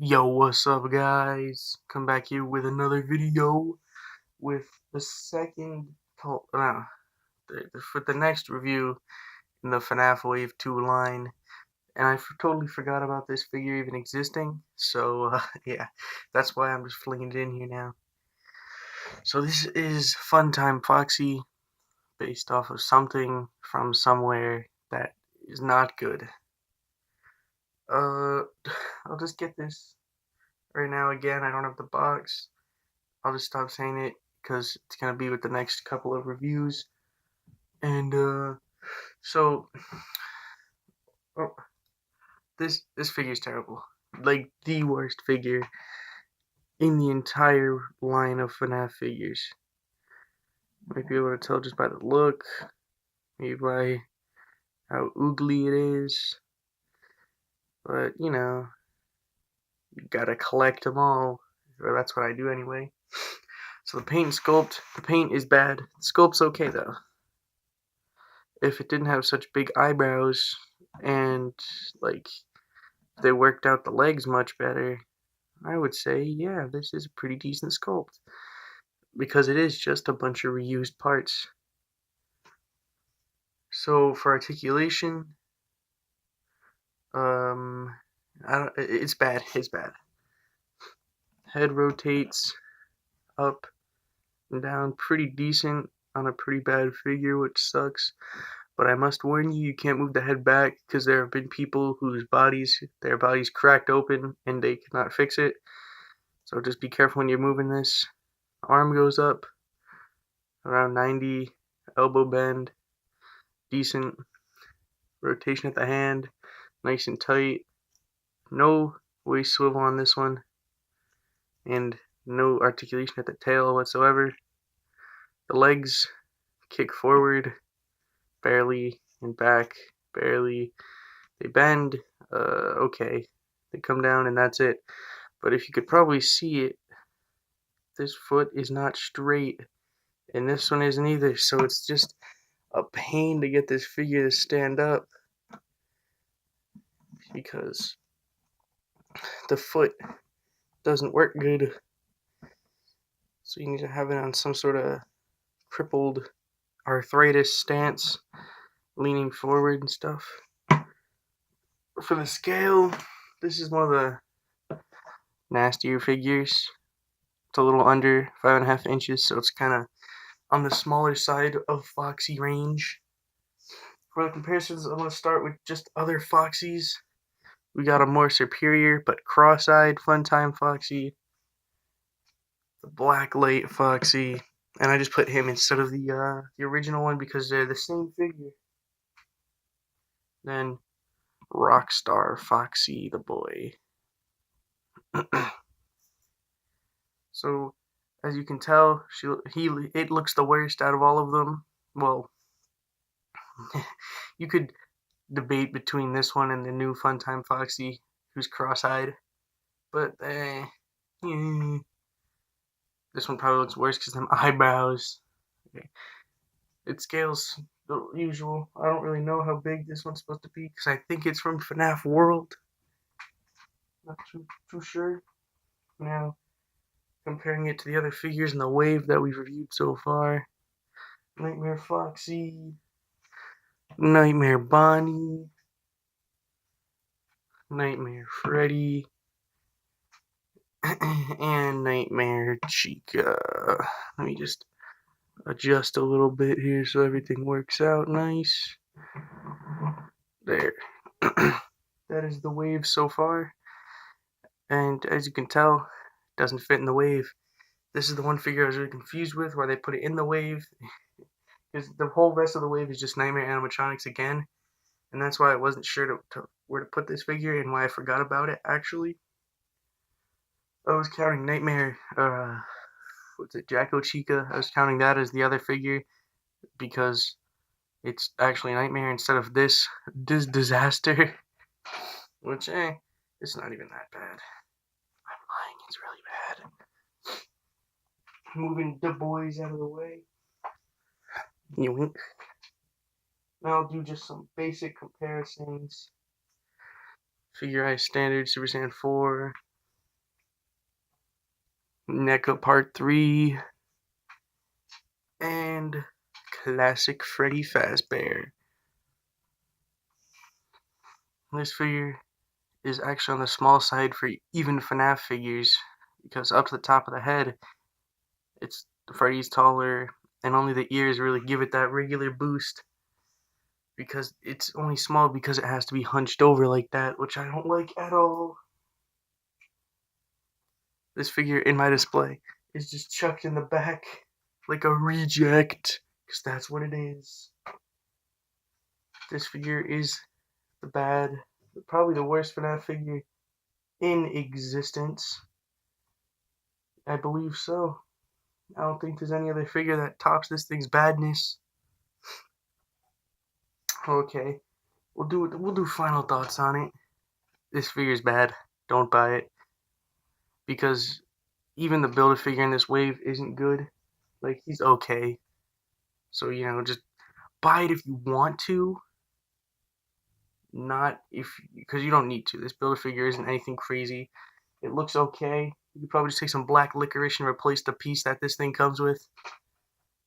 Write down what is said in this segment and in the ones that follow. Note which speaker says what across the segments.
Speaker 1: Yo, what's up, guys? Come back here with another video with the second, for the next review in the FNAF Wave 2 line. And I totally forgot about this figure even existing, so yeah, that's why I'm just flinging it in here now. So this is Funtime Foxy, based off of something from somewhere that is not good. I'll just get this right now again. I don't have the box. I'll just stop saying it because it's gonna be with the next couple of reviews. And so oh, this figure is terrible. Like the worst figure in the entire line of FNAF figures. Might be able to tell just by the look, maybe by how oogly it is. But you know, you gotta collect them all. Or that's what I do anyway. So the paint and sculpt, the paint is bad. The sculpt's okay though. If it didn't have such big eyebrows and like they worked out the legs much better, I would say, yeah, this is a pretty decent sculpt. Because it is just a bunch of reused parts. So for articulation, it's bad. It's bad. Head rotates up and down pretty decent on a pretty bad figure, which sucks. But I must warn you, you can't move the head back because there have been people whose their bodies cracked open and they cannot fix it. So just be careful when you're moving this. Arm goes up around 90, elbow bend, decent rotation at the hand, nice and tight. No waist swivel on this one, and no articulation at the tail whatsoever. The legs kick forward, barely, and back, barely. They bend, okay. They come down and that's it. But if you could probably see it, this foot is not straight, and this one isn't either, so it's just a pain to get this figure to stand up because the foot doesn't work good. So you need to have it on some sort of crippled arthritis stance, leaning forward and stuff. For the scale, this is one of the nastier figures. It's a little under 5.5 inches, so it's kind of on the smaller side of Foxy range. For the comparisons, I'm going to start with just other Foxies. We got a more superior but cross-eyed Funtime Foxy, the Black Light Foxy, and I just put him instead of the original one because they're the same figure. Then Rockstar Foxy the boy. So as you can tell, it looks the worst out of all of them. Well, you could debate between this one and the new Funtime Foxy, who's cross-eyed, but this one probably looks worse because of them eyebrows. Okay. It scales the usual. I don't really know how big this one's supposed to be because I think it's from FNAF World. Not too sure. Now, comparing it to the other figures in the wave that we've reviewed so far. Nightmare Foxy, Nightmare Bonnie, Nightmare Freddy, and Nightmare Chica. Let me just adjust a little bit here so everything works out nice. There. That is the wave so far. And as you can tell, it doesn't fit in the wave. This is the one figure I was really confused with, why they put it in the wave. Because the whole rest of the wave is just Nightmare animatronics again. And that's why I wasn't sure where to put this figure and why I forgot about it, actually. I was counting Nightmare, Jacko Chica. I was counting that as the other figure because it's actually Nightmare instead of this disaster. Which, it's not even that bad. I'm lying, it's really bad. Moving the boys out of the way. Yoink. Now I'll do just some basic comparisons. Figure Eye Standard, Super Saiyan 4, NECA Part 3, and classic Freddy Fazbear. This figure is actually on the small side for even FNAF figures, because up to the top of the head, it's Freddy's taller, and only the ears really give it that regular boost, because it's only small because it has to be hunched over like that, which I don't like at all. This figure in my display is just chucked in the back like a reject, because that's what it is. This figure is probably the worst FNAF figure in existence. I believe so. I don't think there's any other figure that tops this thing's badness. Okay, we'll do final thoughts on it. This figure's bad. Don't buy it, because even the Build-A-Figure in this wave isn't good. Like, he's okay. So, just buy it if you want to. Not because you don't need to. This Build-A-Figure isn't anything crazy. It looks okay. You could probably just take some black licorice and replace the piece that this thing comes with.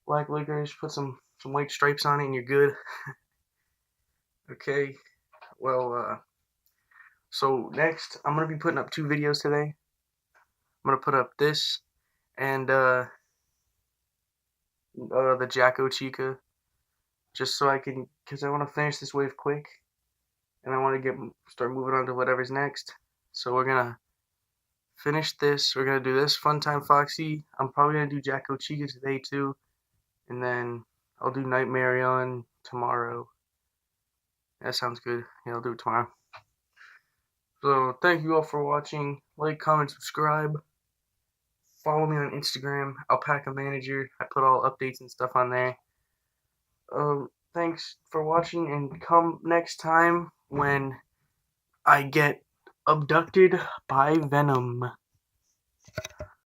Speaker 1: Black licorice, put some white stripes on it, and you're good. Okay, well, so next, I'm going to be putting up 2 videos today. I'm going to put up this and the Jacko Chica, just so because I want to finish this wave quick, and I want to start moving on to whatever's next. So we're going to finish this. We're going to do this Funtime Foxy. I'm probably going to do Jacko Chica today too, and then I'll do Nightmare on tomorrow. That sounds good. Yeah, I'll do it tomorrow. So, thank you all for watching. Like, comment, subscribe. Follow me on Instagram, Alpaca Manager. I put all updates and stuff on there. Thanks for watching, and come next time when I get abducted by Venom.